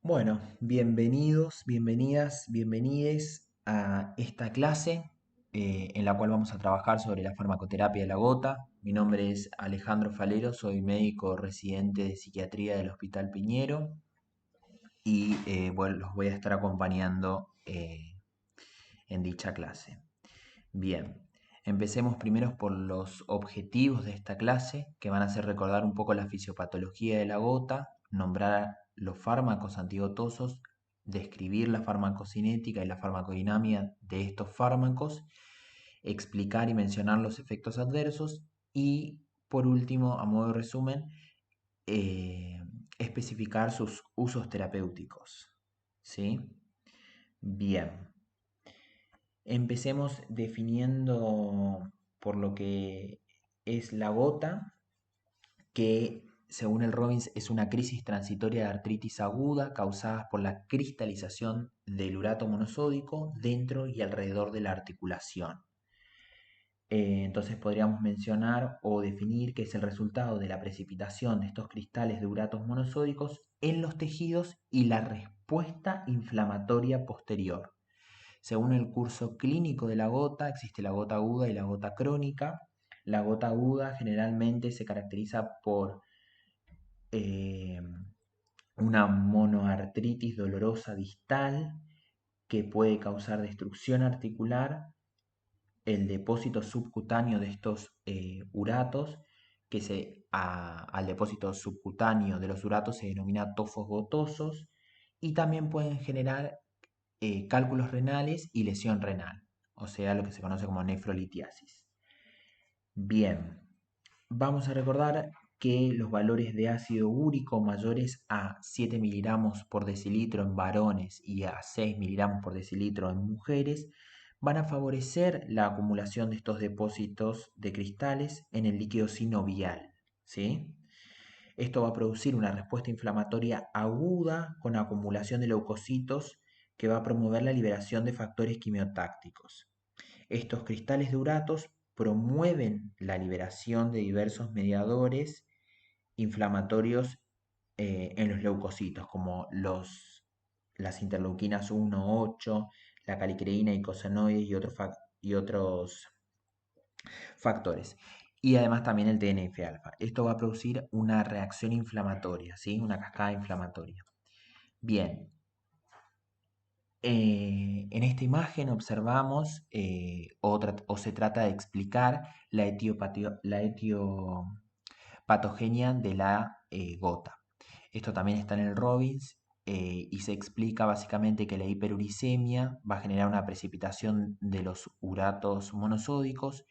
Bueno, bienvenidos, bienvenidas, bienvenides a esta clase en la cual vamos a trabajar sobre la farmacoterapia de la gota. Mi nombre es Alejandro Falero, soy médico residente de psiquiatría del Hospital Piñero y bueno, los voy a estar acompañando en dicha clase. Bien, empecemos primero por los objetivos de esta clase, que van a ser recordar un poco la fisiopatología de la gota, nombrar los fármacos antigotosos, describir la farmacocinética y la farmacodinámica de estos fármacos, explicar y mencionar los efectos adversos y, por último, a modo de resumen, eh, especificar sus usos terapéuticos. ¿Sí? Bien. Empecemos definiendo por lo que es la gota, que según el Robbins es una crisis transitoria de artritis aguda causada por la cristalización del urato monosódico dentro y alrededor de la articulación. Entonces podríamos mencionar o definir que es el resultado de la precipitación de estos cristales de uratos monosódicos en los tejidos y la respuesta inflamatoria posterior. Según el curso clínico de la gota, existe la gota aguda y la gota crónica. La gota aguda generalmente se caracteriza por eh, una monoartritis dolorosa distal que puede causar destrucción articular, el depósito subcutáneo de estos uratos, al depósito subcutáneo de los uratos se denomina tofos gotosos, y también pueden generar cálculos renales y lesión renal, o sea, lo que se conoce como nefrolitiasis. Bien, vamos a recordar que los valores de ácido úrico mayores a 7 miligramos por decilitro en varones y a 6 miligramos por decilitro en mujeres van a favorecer la acumulación de estos depósitos de cristales en el líquido sinovial, ¿sí? Esto va a producir una respuesta inflamatoria aguda con acumulación de leucocitos que va a promover la liberación de factores quimiotácticos. Estos cristales de uratos promueven la liberación de diversos mediadores inflamatorios en los leucocitos, como las interleuquinas 1, 8, la calicreína, icosanoides y otros factores. Y además también el TNF-alfa. Esto va a producir una reacción inflamatoria, ¿sí? Una cascada inflamatoria. Bien, en esta imagen observamos o se trata de explicar la etiopatogenia de la gota. Esto también está en el Robbins y se explica básicamente que la hiperuricemia va a generar una precipitación de los uratos monosódicos.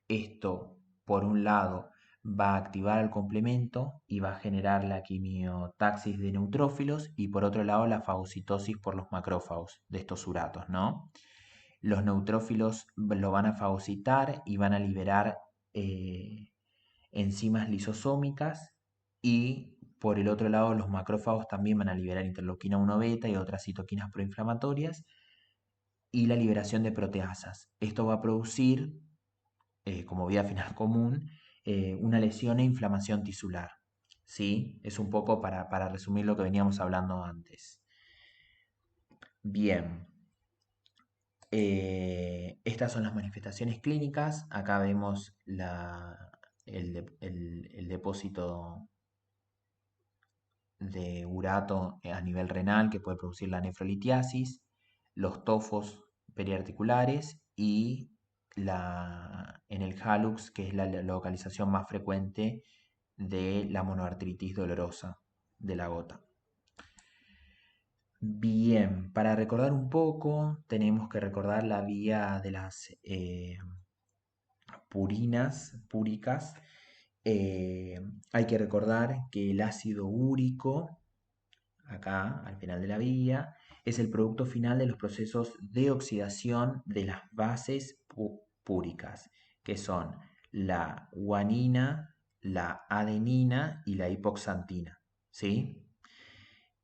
Esto, por un lado, va a activar el complemento y va a generar la quimiotaxis de neutrófilos y por otro lado la fagocitosis por los macrófagos de estos uratos, ¿no? Los neutrófilos lo van a fagocitar y van a liberar enzimas lisosómicas y por el otro lado los macrófagos también van a liberar interleuquina 1 beta y otras citoquinas proinflamatorias y la liberación de proteasas. Esto va a producir como vía final común, una lesión e inflamación tisular. ¿Sí? Es un poco para resumir lo que veníamos hablando antes. Bien, estas son las manifestaciones clínicas. Acá vemos el depósito de urato a nivel renal que puede producir la nefrolitiasis, los tofos periarticulares y en el hallux, que es la localización más frecuente de la monoartritis dolorosa de la gota. Bien, para recordar un poco, tenemos que recordar la vía de las púricas. Hay que recordar que el ácido úrico acá al final de la vía, es el producto final de los procesos de oxidación de las bases púricas, que son la guanina, la adenina y la hipoxantina, ¿sí?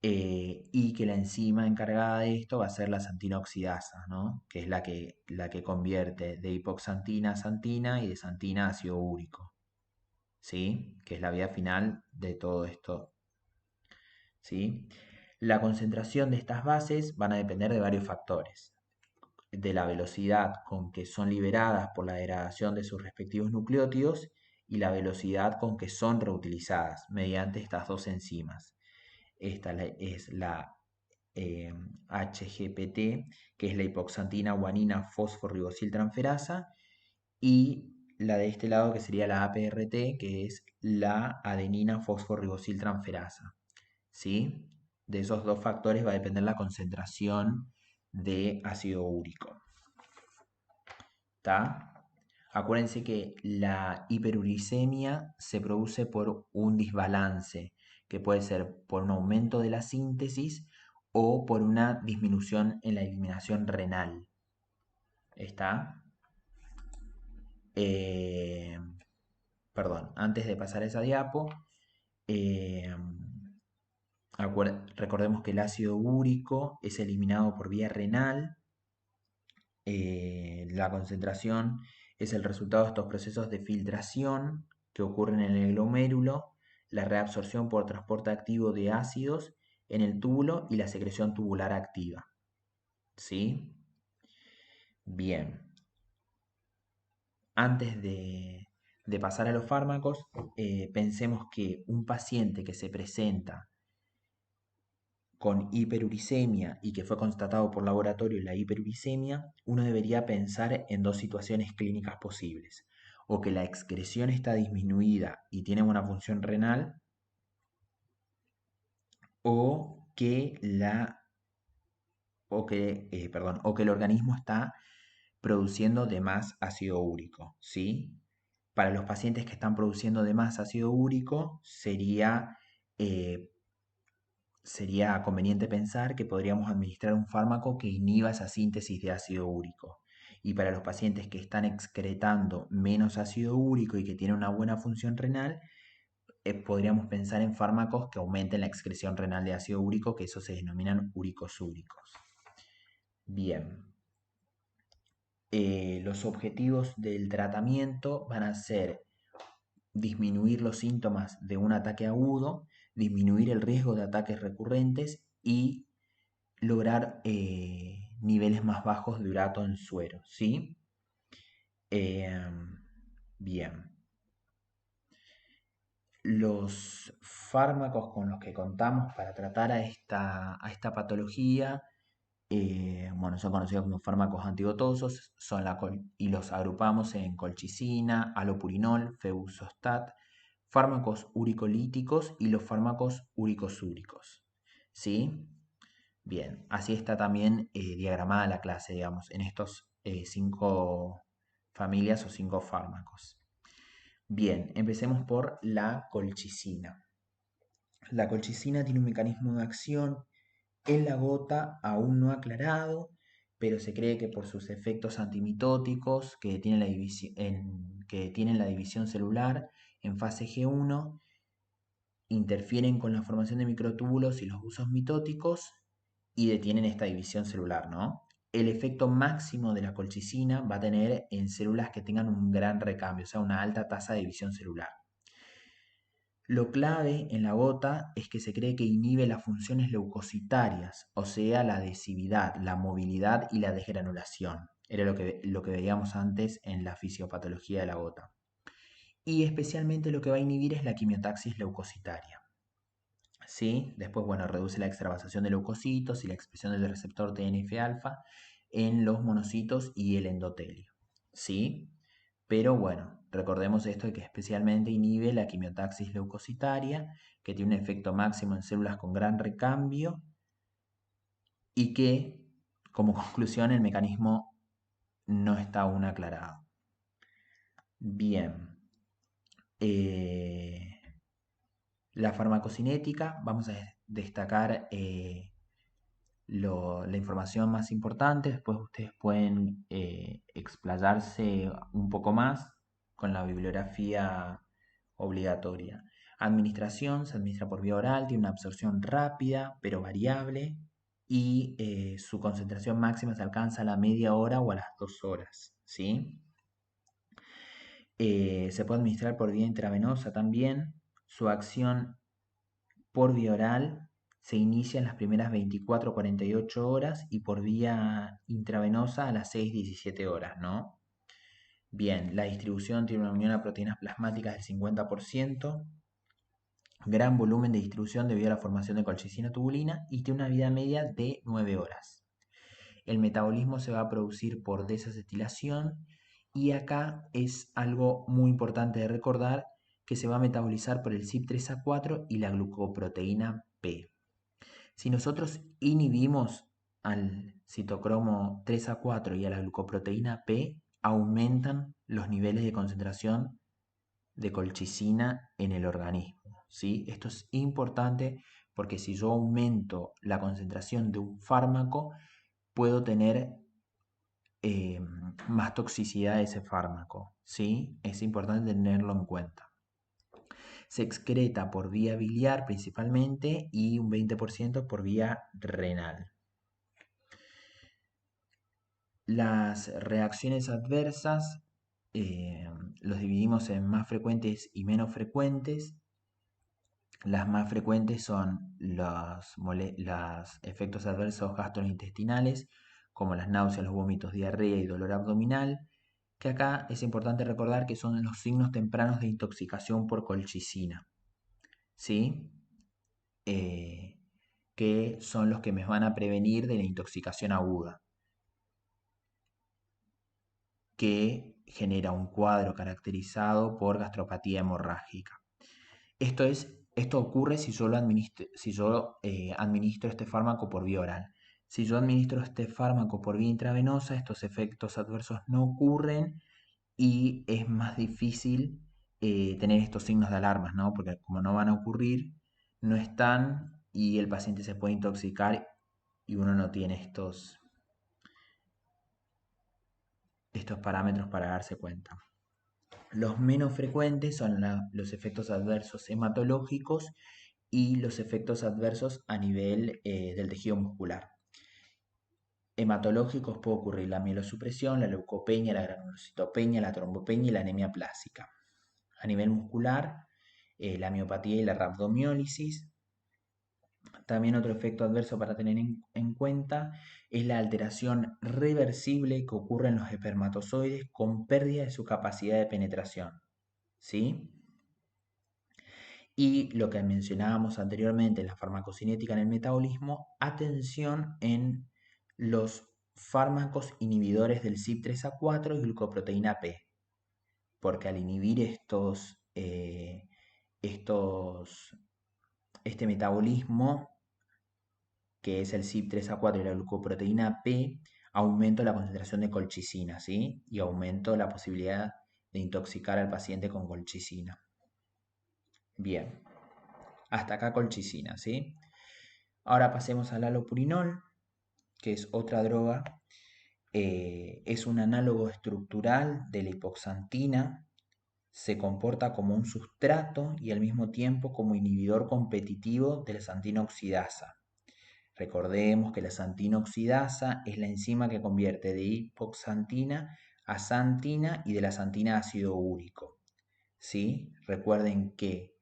Y que la enzima encargada de esto va a ser la xantina oxidasa, ¿no? Que es la que convierte de hipoxantina a xantina y de xantina a ácido úrico, ¿sí? Que es la vía final de todo esto, ¿sí? La concentración de estas bases van a depender de varios factores, de la velocidad con que son liberadas por la degradación de sus respectivos nucleótidos y la velocidad con que son reutilizadas mediante estas dos enzimas. Esta es la HGPT, que es la hipoxantina guanina fosforibosiltransferasa, y la de este lado que sería la APRT, que es la adenina fosforibosiltransferasa. ¿Sí? De esos dos factores va a depender la concentración de ácido úrico. ¿Está? Acuérdense que la hiperuricemia se produce por un desbalance, que puede ser por un aumento de la síntesis o por una disminución en la eliminación renal. ¿Está? Eh, Perdón, antes de pasar a esa diapo, eh, recordemos que el ácido úrico es eliminado por vía renal. La concentración es el resultado de estos procesos de filtración que ocurren en el glomérulo, la reabsorción por transporte activo de ácidos en el túbulo y la secreción tubular activa. ¿Sí? Bien. Antes de pasar a los fármacos, pensemos que un paciente que se presenta con hiperuricemia y que fue constatado por laboratorio la hiperuricemia, uno debería pensar en dos situaciones clínicas posibles. O que la excreción está disminuida y tiene una función renal, o que o que el organismo está produciendo de más ácido úrico, ¿sí? Para los pacientes que están produciendo de más ácido úrico, eh, sería conveniente pensar que podríamos administrar un fármaco que inhiba esa síntesis de ácido úrico. Y para los pacientes que están excretando menos ácido úrico y que tienen una buena función renal, podríamos pensar en fármacos que aumenten la excreción renal de ácido úrico, que esos se denominan uricosúricos. Bien. Los objetivos del tratamiento van a ser disminuir los síntomas de un ataque agudo, disminuir el riesgo de ataques recurrentes y lograr niveles más bajos de urato en suero, ¿sí? Bien. Los fármacos con los que contamos para tratar a esta patología, son conocidos como fármacos antigotosos y los agrupamos en colchicina, alopurinol, febuxostat, fármacos uricolíticos y los fármacos uricosúricos, ¿sí? Bien, así está también diagramada la clase, digamos, en estos 5 familias o 5 fármacos. Bien, empecemos por la colchicina. La colchicina tiene un mecanismo de acción en la gota aún no aclarado, pero se cree que por sus efectos antimitóticos que tienen la división celular en fase G1, interfieren con la formación de microtúbulos y los usos mitóticos y detienen esta división celular, ¿no? El efecto máximo de la colchicina va a tener en células que tengan un gran recambio, o sea, una alta tasa de división celular. Lo clave en la gota es que se cree que inhibe las funciones leucocitarias, o sea, la adhesividad, la movilidad y la desgranulación. Era lo que veíamos antes en la fisiopatología de la gota. Y especialmente lo que va a inhibir es la quimiotaxis leucocitaria. ¿Sí? Después, reduce la extravasación de leucocitos y la expresión del receptor TNF-alfa en los monocitos y el endotelio. ¿Sí? Pero recordemos esto de que especialmente inhibe la quimiotaxis leucocitaria, que tiene un efecto máximo en células con gran recambio y que, como conclusión, el mecanismo no está aún aclarado. Bien. La farmacocinética, vamos a destacar la información más importante, después ustedes pueden explayarse un poco más con la bibliografía obligatoria. Administración, se administra por vía oral, tiene una absorción rápida pero variable y su concentración máxima se alcanza a la media hora o a las 2 horas, ¿sí? Se puede administrar por vía intravenosa también, su acción por vía oral se inicia en las primeras 24 48 horas y por vía intravenosa a las 6 17 horas, ¿no? Bien, la distribución tiene una unión a proteínas plasmáticas del 50%, gran volumen de distribución debido a la formación de colchicina tubulina y tiene una vida media de 9 horas. El metabolismo se va a producir por desacetilación y acá es algo muy importante de recordar que se va a metabolizar por el CYP3A4 y la glucoproteína P. Si nosotros inhibimos al citocromo 3A4 y a la glucoproteína P, aumentan los niveles de concentración de colchicina en el organismo, ¿sí? Esto es importante porque si yo aumento la concentración de un fármaco, puedo tener más toxicidad de ese fármaco, ¿sí? Es importante tenerlo en cuenta. Se excreta por vía biliar principalmente y un 20% por vía renal. Las reacciones adversas los dividimos en más frecuentes y menos frecuentes. Las más frecuentes son los efectos adversos gastrointestinales, como las náuseas, los vómitos, diarrea y dolor abdominal, que acá es importante recordar que son los signos tempranos de intoxicación por colchicina, ¿sí? Que son los que me van a prevenir de la intoxicación aguda, que genera un cuadro caracterizado por gastropatía hemorrágica. Esto ocurre si yo, administro este fármaco por vía oral. Si yo administro este fármaco por vía intravenosa, estos efectos adversos no ocurren y es más difícil tener estos signos de alarmas, ¿no? Porque como no van a ocurrir, no están y el paciente se puede intoxicar y uno no tiene estos parámetros para darse cuenta. Los menos frecuentes son los efectos adversos hematológicos y los efectos adversos a nivel del tejido muscular. Hematológicos puede ocurrir la mielosupresión, la leucopenia, la granulocitopenia, la trombopenia y la anemia plástica. A nivel muscular, la miopatía y la rhabdomiólisis. También otro efecto adverso para tener en cuenta es la alteración reversible que ocurre en los espermatozoides con pérdida de su capacidad de penetración, ¿sí? Y lo que mencionábamos anteriormente, la farmacocinética en el metabolismo, atención en los fármacos inhibidores del CYP3A4 y glucoproteína P, porque al inhibir este metabolismo, que es el CYP3A4 y la glucoproteína P, aumento la concentración de colchicina, ¿sí? Y aumento la posibilidad de intoxicar al paciente con colchicina. Bien, hasta acá colchicina, ¿sí? Ahora pasemos al halopurinol, que es otra droga. Es un análogo estructural de la hipoxantina. Se comporta como un sustrato y al mismo tiempo como inhibidor competitivo de la xantina oxidasa. Recordemos que la xantina oxidasa es la enzima que convierte de hipoxantina a xantina y de la xantina a ácido úrico, ¿sí? Recuerden que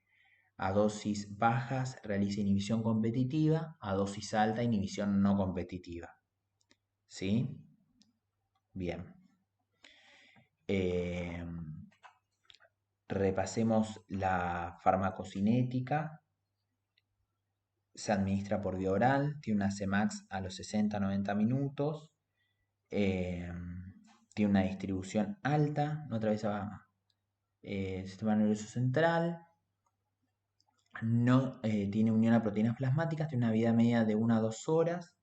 a dosis bajas realiza inhibición competitiva, a dosis alta inhibición no competitiva, ¿sí? Bien. Repasemos la farmacocinética. Se administra por vía oral, tiene una Cmax a los 60-90 minutos, tiene una distribución alta, no atraviesa sistema nervioso central, no tiene unión a proteínas plasmáticas, tiene una vida media de 1 a 2 horas,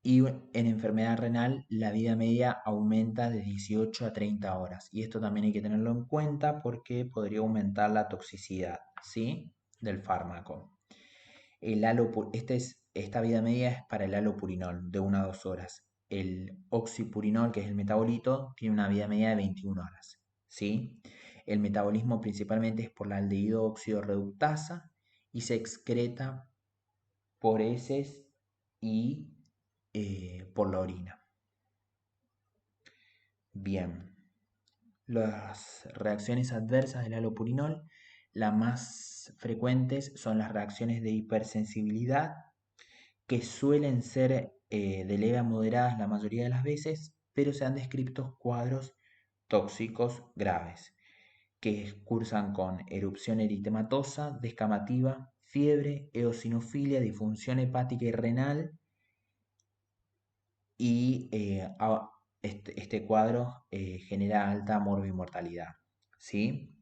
y en enfermedad renal la vida media aumenta de 18 a 30 horas. Y esto también hay que tenerlo en cuenta porque podría aumentar la toxicidad, ¿sí? Del fármaco. Esta vida media es para el halopurinol de 1 a 2 horas. El oxipurinol, que es el metabolito, tiene una vida media de 21 horas, ¿sí? El metabolismo principalmente es por la aldehído óxido reductasa y se excreta por heces y por la orina. Bien, las reacciones adversas del halopurinol Las más frecuentes son las reacciones de hipersensibilidad, que suelen ser de leve a moderadas la mayoría de las veces, pero se han descrito cuadros tóxicos graves, que cursan con erupción eritematosa, descamativa, fiebre, eosinofilia, disfunción hepática y renal, y este cuadro genera alta morbimortalidad, ¿sí?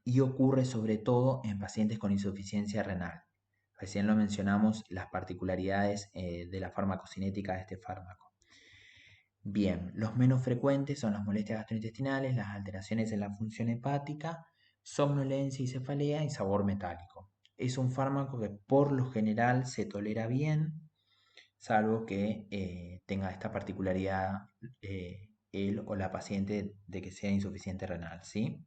Y ocurre sobre todo en pacientes con insuficiencia renal. Recién lo mencionamos, las particularidades de la farmacocinética de este fármaco. Bien, los menos frecuentes son las molestias gastrointestinales, las alteraciones en la función hepática, somnolencia y cefalea y sabor metálico. Es un fármaco que por lo general se tolera bien, salvo que tenga esta particularidad él o la paciente de que sea insuficiente renal, ¿sí?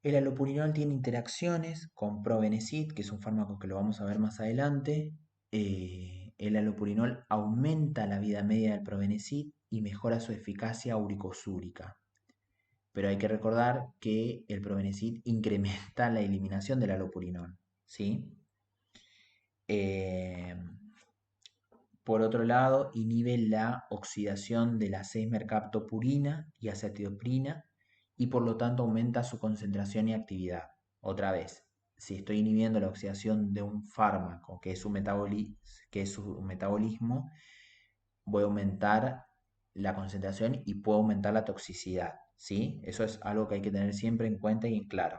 El allopurinol tiene interacciones con probenecid, que es un fármaco que lo vamos a ver más adelante. El allopurinol aumenta la vida media del probenecid y mejora su eficacia uricosúrica. Pero hay que recordar que el probenecid incrementa la eliminación del allopurinol, ¿sí? Eh, por otro lado, inhibe la oxidación de la 6-mercaptopurina y acetioprina y por lo tanto aumenta su concentración y actividad. Otra vez, si estoy inhibiendo la oxidación de un fármaco que es su metabolismo, voy a aumentar la concentración y puedo aumentar la toxicidad, ¿sí? Eso es algo que hay que tener siempre en cuenta y en claro.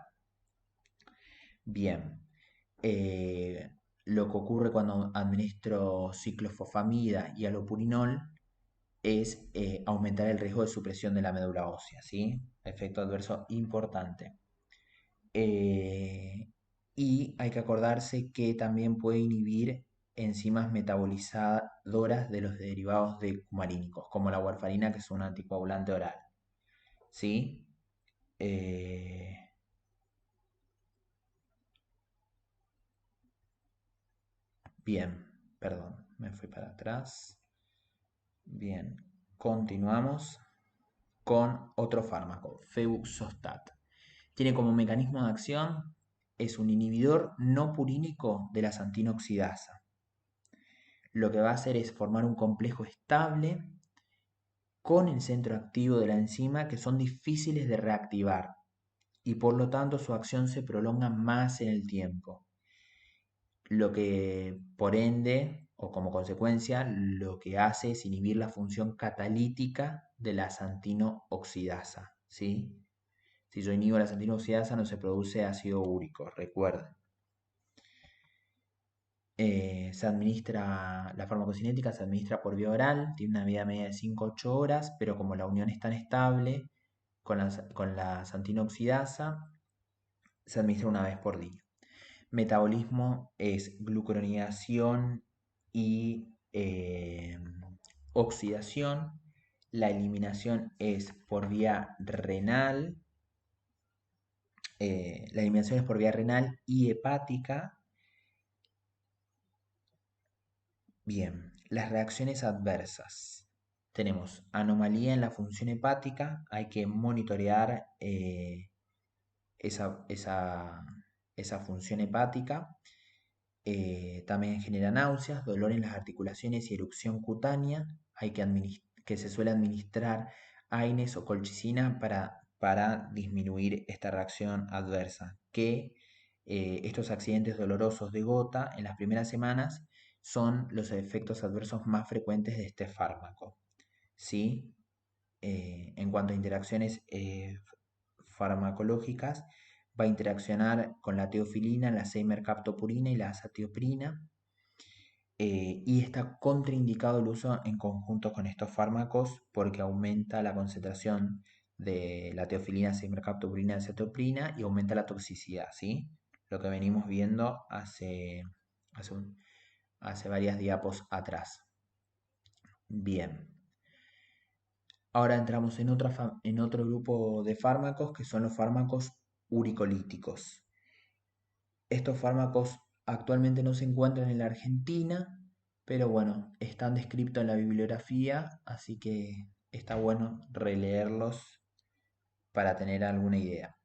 Bien, eh, lo que ocurre cuando administro ciclofosfamida y allopurinol es aumentar el riesgo de supresión de la médula ósea, ¿sí? Efecto adverso importante. Eh, y hay que acordarse que también puede inhibir enzimas metabolizadoras de los derivados de cumarínicos, como la warfarina, que es un anticoagulante oral, ¿sí? Eh, bien, perdón, me fui para atrás. Bien, continuamos con otro fármaco, febuxostat. Tiene como mecanismo de acción, es un inhibidor no purínico de la santina oxidasa. Lo que va a hacer es formar un complejo estable con el centro activo de la enzima que son difíciles de reactivar y por lo tanto su acción se prolonga más en el tiempo. Lo que por ende o como consecuencia lo que hace es inhibir la función catalítica de la santino oxidasa, ¿sí? Si yo inhibo la santina oxidasa no se produce ácido úrico, recuerden. La farmacocinética se administra por vía oral, tiene una vida media de 5-8 horas, pero como la unión es tan estable con la santina oxidasa, se administra una vez por día. Metabolismo es glucuronidación y oxidación. La eliminación es por vía renal. La eliminación es por vía renal y hepática. Bien, las reacciones adversas. Tenemos anomalía en la función hepática. Hay que monitorear esa, esa, esa función hepática. También genera náuseas, dolor en las articulaciones y erupción cutánea. Hay que se suele administrar AINES o colchicina para disminuir esta reacción adversa. Que estos accidentes dolorosos de gota en las primeras semanas son los efectos adversos más frecuentes de este fármaco, ¿sí? En cuanto a interacciones farmacológicas, va a interaccionar con la teofilina, la 6-mercaptopurina y la azatioprina, y está contraindicado el uso en conjunto con estos fármacos porque aumenta la concentración de la teofilina, 6-mercaptopurina y azatioprina y aumenta la toxicidad, ¿sí? Lo que venimos viendo hace, hace varias diapos atrás. Bien. Ahora entramos en otro grupo de fármacos que son los fármacos uricolíticos. Estos fármacos actualmente no se encuentran en la Argentina, pero bueno, están descritos en la bibliografía, así que está bueno releerlos para tener alguna idea.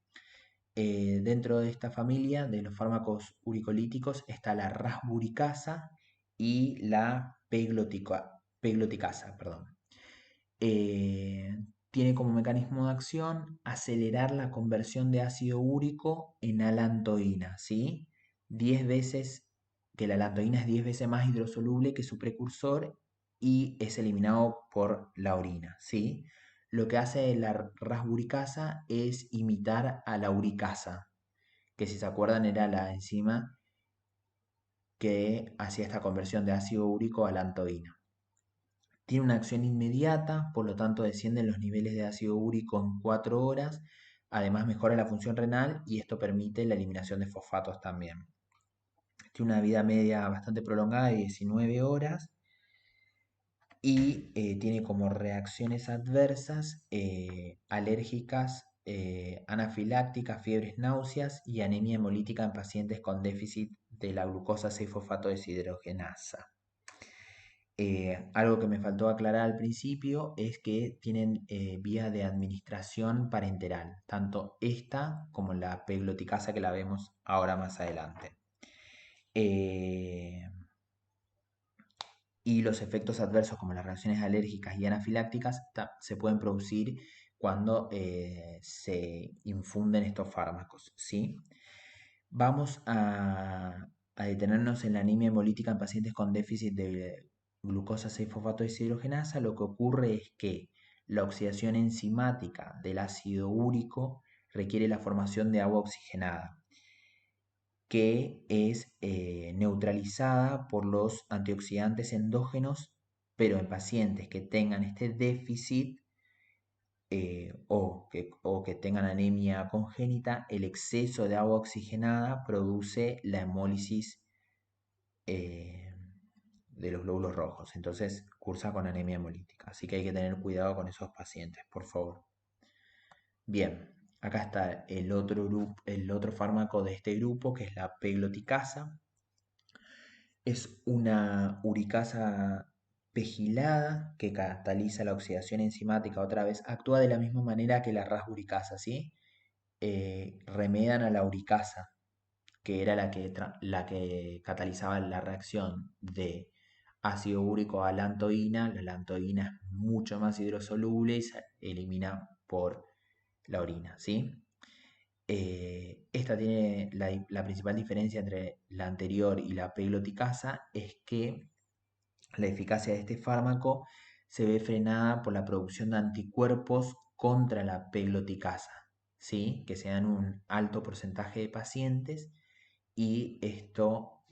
Dentro de esta familia de los fármacos uricolíticos está la rasburicasa y la pegloticasa, perdón. Eh, Tiene como mecanismo de acción acelerar la conversión de ácido úrico en alantoína, ¿sí? 10 veces, que la alantoína es 10 veces más hidrosoluble que su precursor y es eliminado por la orina, ¿sí? Lo que hace la rasburicasa es imitar a la uricasa, que si se acuerdan era la enzima que hacía esta conversión de ácido úrico a alantoína. Tiene una acción inmediata, por lo tanto descienden los niveles de ácido úrico en 4 horas. Además mejora la función renal y esto permite la eliminación de fosfatos también. Tiene una vida media bastante prolongada de 19 horas y tiene como reacciones adversas alérgicas, anafilácticas, fiebres, náuseas y anemia hemolítica en pacientes con déficit de la glucosa 6-fosfato deshidrogenasa. Algo que me faltó aclarar al principio es que tienen vía de administración parenteral, tanto esta como la pegloticasa que la vemos ahora más adelante. Eh, y los efectos adversos como las reacciones alérgicas y anafilácticas se pueden producir cuando se infunden estos fármacos, ¿sí? Vamos a detenernos en la anemia hemolítica en pacientes con déficit de glucosa 6-fosfato deshidrogenasa. Lo que ocurre es que la oxidación enzimática del ácido úrico requiere la formación de agua oxigenada, que es neutralizada por los antioxidantes endógenos, pero en pacientes que tengan este déficit o que tengan anemia congénita, el exceso de agua oxigenada produce la hemólisis eh, de los glóbulos rojos. Entonces cursa con anemia hemolítica. Así que hay que tener cuidado con esos pacientes, por favor. Bien, acá está el otro fármaco de este grupo, que es la pegloticasa. Es una uricasa pegilada que cataliza la oxidación enzimática otra vez. Actúa de la misma manera que la rasburicasa, ¿sí? Remedan a la uricasa, que era la que catalizaba la reacción de ácido úrico a lantoína. La lantoína es mucho más hidrosoluble y se elimina por la orina, ¿sí? Esta tiene la principal diferencia entre la anterior y la pegloticasa es que la eficacia de este fármaco se ve frenada por la producción de anticuerpos contra la pegloticasa, ¿sí? Que se dan un alto porcentaje de pacientes y esto,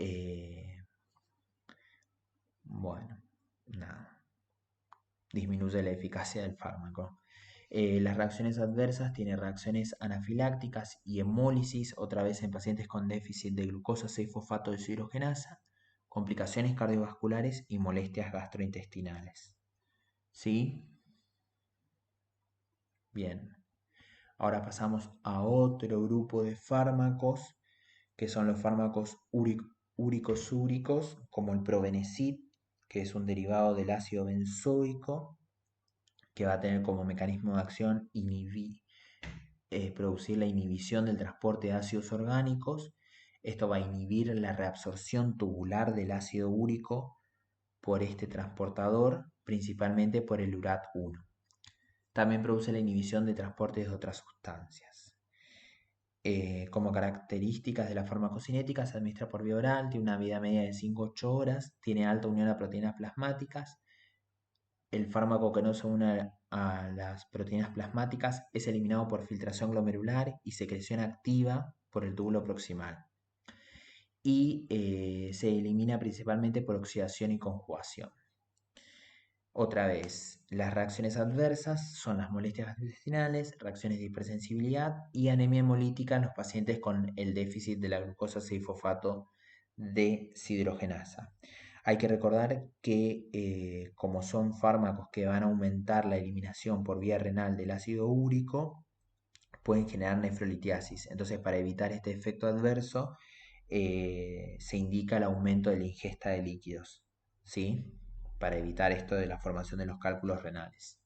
bueno, nada, disminuye la eficacia del fármaco. Las reacciones adversas tienen reacciones anafilácticas y hemólisis, otra vez en pacientes con déficit de glucosa 6-fosfato deshidrogenasa, complicaciones cardiovasculares y molestias gastrointestinales. ¿Sí? Bien. Ahora pasamos a otro grupo de fármacos, que son los fármacos úricos, como el Probenecid, que es un derivado del ácido benzoico, que va a tener como mecanismo de acción producir la inhibición del transporte de ácidos orgánicos. Esto va a inhibir la reabsorción tubular del ácido úrico por este transportador, principalmente por el URAT1. También produce la inhibición de transportes de otras sustancias. Como características de la farmacocinética, se administra por vía oral, tiene una vida media de 5-8 horas, tiene alta unión a proteínas plasmáticas. El fármaco que no se une a las proteínas plasmáticas es eliminado por filtración glomerular y secreción activa por el túbulo proximal. Y se elimina principalmente por oxidación y conjugación. Otra vez, las reacciones adversas son las molestias gastrointestinales, reacciones de hipersensibilidad y anemia hemolítica en los pacientes con el déficit de la glucosa 6-fosfato deshidrogenasa. Hay que recordar que como son fármacos que van a aumentar la eliminación por vía renal del ácido úrico, pueden generar nefrolitiasis. Entonces, para evitar este efecto adverso, se indica el aumento de la ingesta de líquidos, ¿sí? Para evitar esto de la formación de los cálculos renales.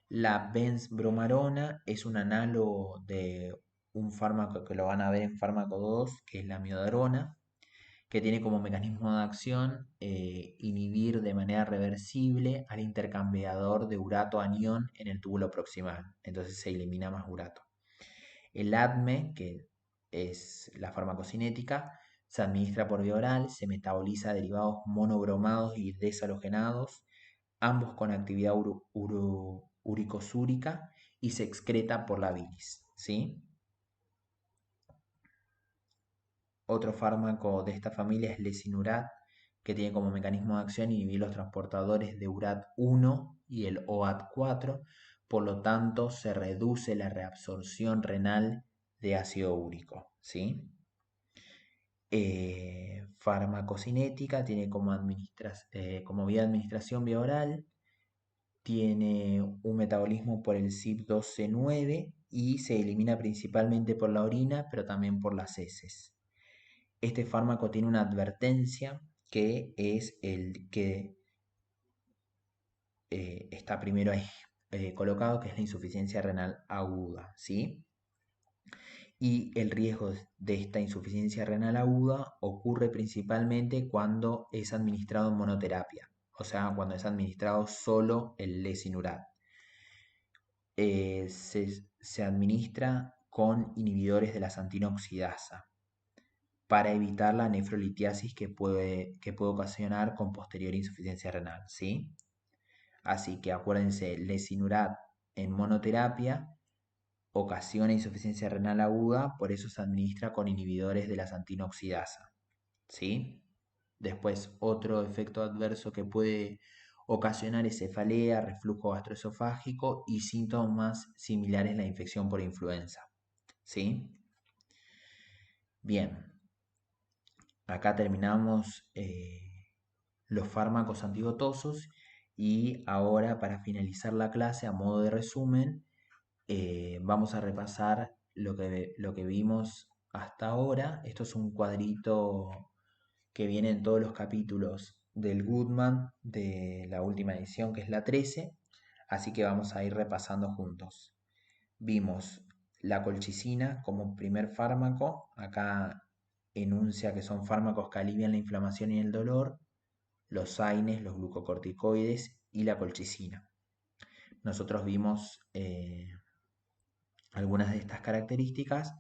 La benzbromarona es un análogo de un fármaco que lo van a ver en fármaco 2, que es la amiodarona, que tiene como mecanismo de acción inhibir de manera reversible al intercambiador de urato-anión en el túbulo proximal. Entonces se elimina más urato. El ADME, que es la farmacocinética, se administra por vía oral, se metaboliza derivados monobromados y deshalogenados, ambos con actividad uricosúrica, y se excreta por la bilis. ¿Sí? Otro fármaco de esta familia es lesinurat, que tiene como mecanismo de acción inhibir los transportadores de URAT1 y el OAT4, por lo tanto se reduce la reabsorción renal de ácido úrico. ¿Sí? Farmacocinética tiene como vía de administración vía oral, tiene un metabolismo por el CYP12C9 y se elimina principalmente por la orina, pero también por las heces. Este fármaco tiene una advertencia que es el que está primero ahí colocado, que es la insuficiencia renal aguda, ¿sí? Y el riesgo de esta insuficiencia renal aguda ocurre principalmente cuando es administrado en monoterapia, o sea, cuando es administrado solo el lesinurat. Se administra con inhibidores de la santina oxidasa para evitar la nefrolitiasis que puede ocasionar con posterior insuficiencia renal, ¿sí? Así que acuérdense, lesinurat en monoterapia ocasiona insuficiencia renal aguda, por eso se administra con inhibidores de la santina oxidasa, ¿sí? Después, otro efecto adverso que puede ocasionar es cefalea, reflujo gastroesofágico y síntomas similares a la infección por influenza, ¿sí? Bien, acá terminamos los fármacos antigotosos y ahora para finalizar la clase, a modo de resumen, vamos a repasar lo que vimos hasta ahora. Esto es un cuadrito que viene en todos los capítulos del Goodman de la última edición, que es la 13, así que vamos a ir repasando juntos. Vimos la colchicina como primer fármaco, acá enuncia que son fármacos que alivian la inflamación y el dolor, los AINES, los glucocorticoides y la colchicina. Nosotros vimos algunas de estas características,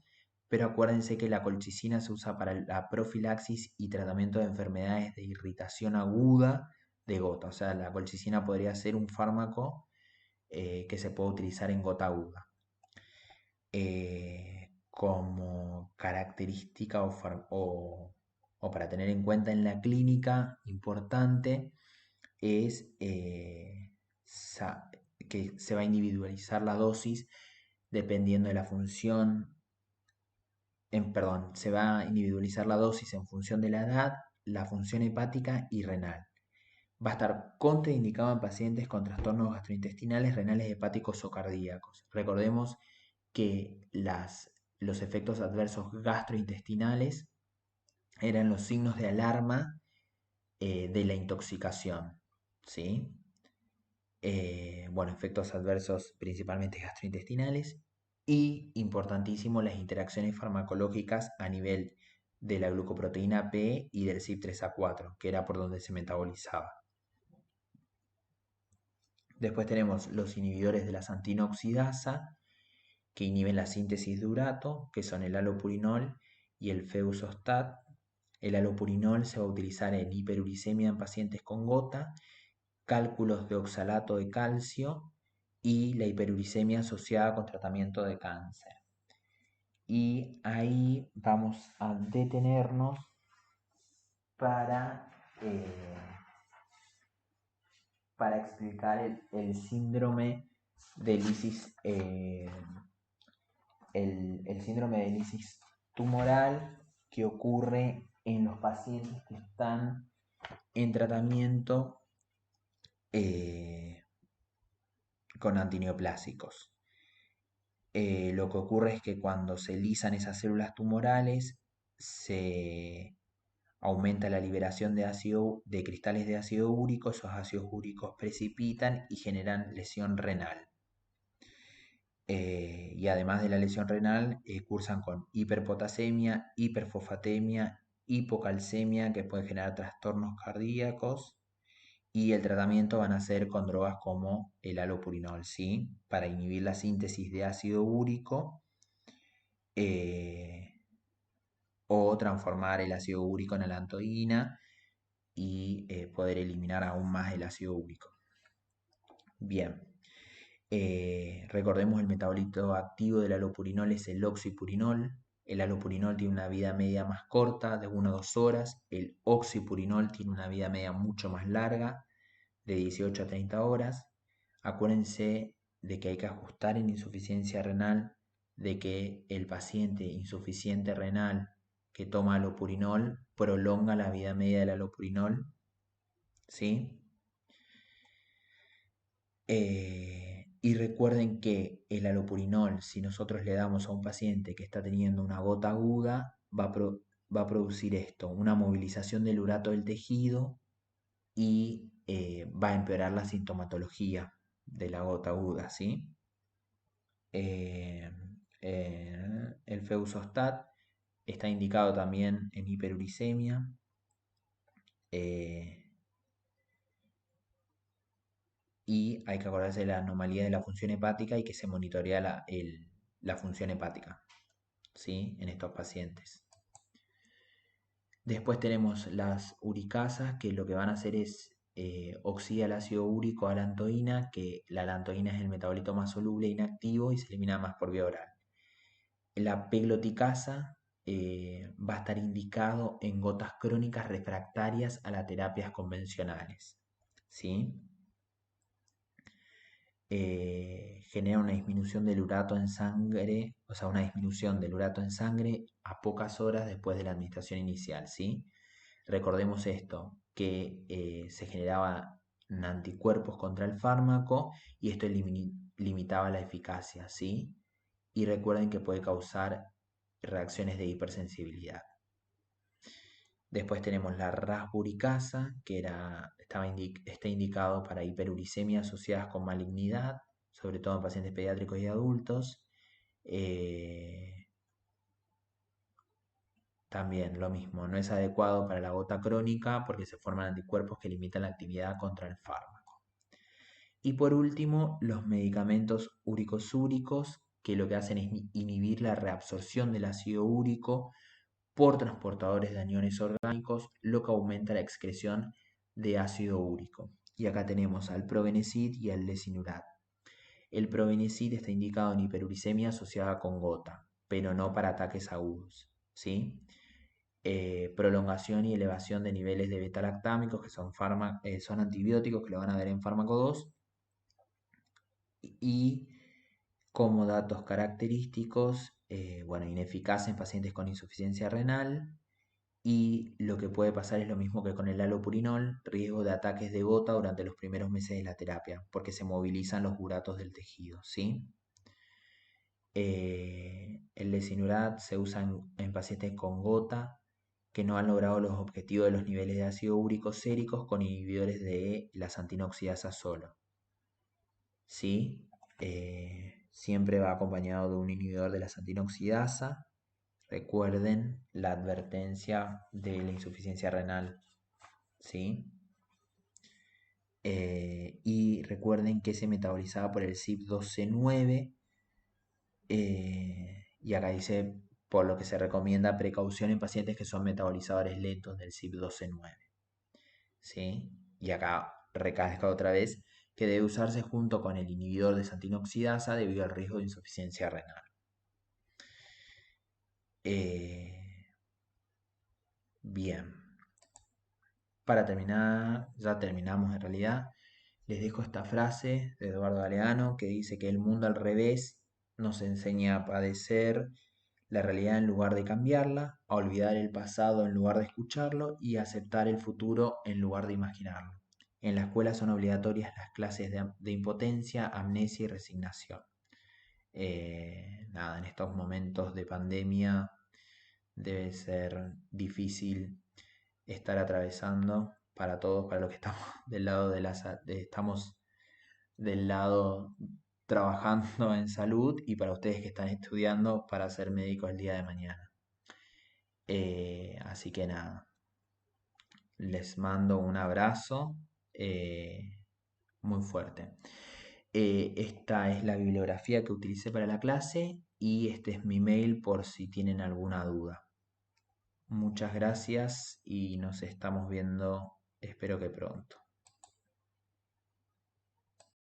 pero acuérdense que la colchicina se usa para la profilaxis y tratamiento de enfermedades de irritación aguda de gota. O sea, la colchicina podría ser un fármaco que se puede utilizar en gota aguda. Como característica o para tener en cuenta en la clínica importante es que se va a individualizar la dosis dependiendo de la función, se va a individualizar la dosis en función de la edad, la función hepática y renal. Va a estar contraindicado en pacientes con trastornos gastrointestinales, renales, hepáticos o cardíacos. Recordemos que los efectos adversos gastrointestinales eran los signos de alarma de la intoxicación, ¿sí? Bueno, efectos adversos principalmente gastrointestinales y, importantísimo, las interacciones farmacológicas a nivel de la glucoproteína P y del CYP3A4, que era por donde se metabolizaba. Después tenemos los inhibidores de la santina oxidasa, que inhiben la síntesis de urato, que son el alopurinol y el feusostat. El alopurinol se va a utilizar en hiperuricemia en pacientes con gota, cálculos de oxalato de calcio y la hiperuricemia asociada con tratamiento de cáncer. Y ahí vamos a detenernos para, para explicar el síndrome de lisis, el síndrome de lisis tumoral que ocurre en los pacientes que están en tratamiento con antineoplásicos. Lo que ocurre es que cuando se lisan esas células tumorales, se aumenta la liberación de cristales de ácido úrico, esos ácidos úricos precipitan y generan lesión renal. Y además de la lesión renal, cursan con hiperpotasemia, hiperfosfatemia, hipocalcemia, que pueden generar trastornos cardíacos. Y el tratamiento van a ser con drogas como el halopurinol, ¿sí? Para inhibir la síntesis de ácido úrico, eh, o transformar el ácido úrico en alantoína y poder eliminar aún más el ácido úrico. Bien, recordemos el metabolito activo del halopurinol es el oxipurinol. El halopurinol tiene una vida media más corta, de 1 a 2 horas. El oxipurinol tiene una vida media mucho más larga, de 18 a 30 horas. Acuérdense de que hay que ajustar en insuficiencia renal, de que el paciente insuficiente renal que toma halopurinol prolonga la vida media del halopurinol, ¿sí? Y recuerden que el halopurinol, si nosotros le damos a un paciente que está teniendo una gota aguda, va a producir esto, una movilización del urato del tejido y va a empeorar la sintomatología de la gota aguda, ¿sí? Eh, el Feusostat está indicado también en hiperuricemia. eh, y hay que acordarse de la anomalía de la función hepática y que se monitorea la función hepática, ¿sí? En estos pacientes. Después tenemos las uricasas, que lo que van a hacer es oxida el ácido úrico a alantoína, que la alantoína es el metabolito más soluble e inactivo y se elimina más por vía oral. La pegloticasa va a estar indicado en gotas crónicas refractarias a las terapias convencionales, ¿sí? Genera una disminución del urato en sangre, o sea, una disminución del urato en sangre a pocas horas después de la administración inicial, ¿sí? Recordemos esto, que se generaban anticuerpos contra el fármaco y esto limitaba la eficacia, ¿sí? Y recuerden que puede causar reacciones de hipersensibilidad. Después tenemos la rasburicasa, que está indicado para hiperuricemia asociadas con malignidad, sobre todo en pacientes pediátricos y adultos. También lo mismo, no es adecuado para la gota crónica porque se forman anticuerpos que limitan la actividad contra el fármaco. Y por último, los medicamentos úricos, que lo que hacen es inhibir la reabsorción del ácido úrico por transportadores de aniones orgánicos, lo que aumenta la excreción de ácido úrico. Y acá tenemos al Probenecid y al Lesinurad. El Probenecid está indicado en hiperuricemia asociada con gota, pero no para ataques agudos, ¿sí? Prolongación y elevación de niveles de beta-lactámicos, que son antibióticos que lo van a ver en fármaco 2, y como datos característicos, bueno, ineficaz en pacientes con insuficiencia renal, y lo que puede pasar es lo mismo que con el halopurinol, riesgo de ataques de gota durante los primeros meses de la terapia, porque se movilizan los uratos del tejido, ¿sí? El lesinurad se usa en pacientes con gota que no han logrado los objetivos de los niveles de ácido úrico séricos con inhibidores de la santinoxidasa solo. ¿Sí? Siempre va acompañado de un inhibidor de la santinoxidasa. Recuerden la advertencia de la insuficiencia renal. ¿Sí? Y recuerden que se metabolizaba por el CYP12C9. Y acá dice, por lo que se recomienda precaución en pacientes que son metabolizadores lentos del CYP12C9. ¿Sí? Y acá recalca otra vez que debe usarse junto con el inhibidor de santinoxidasa debido al riesgo de insuficiencia renal. Bien, para terminar, ya terminamos en realidad, les dejo esta frase de Eduardo Galeano que dice que el mundo al revés nos enseña a padecer la realidad en lugar de cambiarla, a olvidar el pasado en lugar de escucharlo y a aceptar el futuro en lugar de imaginarlo. En la escuela son obligatorias las clases de impotencia, amnesia y resignación. Nada, en estos momentos de pandemia debe ser difícil estar atravesando para todos, para los que estamos del lado estamos del lado trabajando en salud y para ustedes que están estudiando para ser médicos el día de mañana. Así que nada, les mando un abrazo muy fuerte. Esta es la bibliografía que utilicé para la clase y este es mi mail por si tienen alguna duda. Muchas gracias y nos estamos viendo, espero que pronto.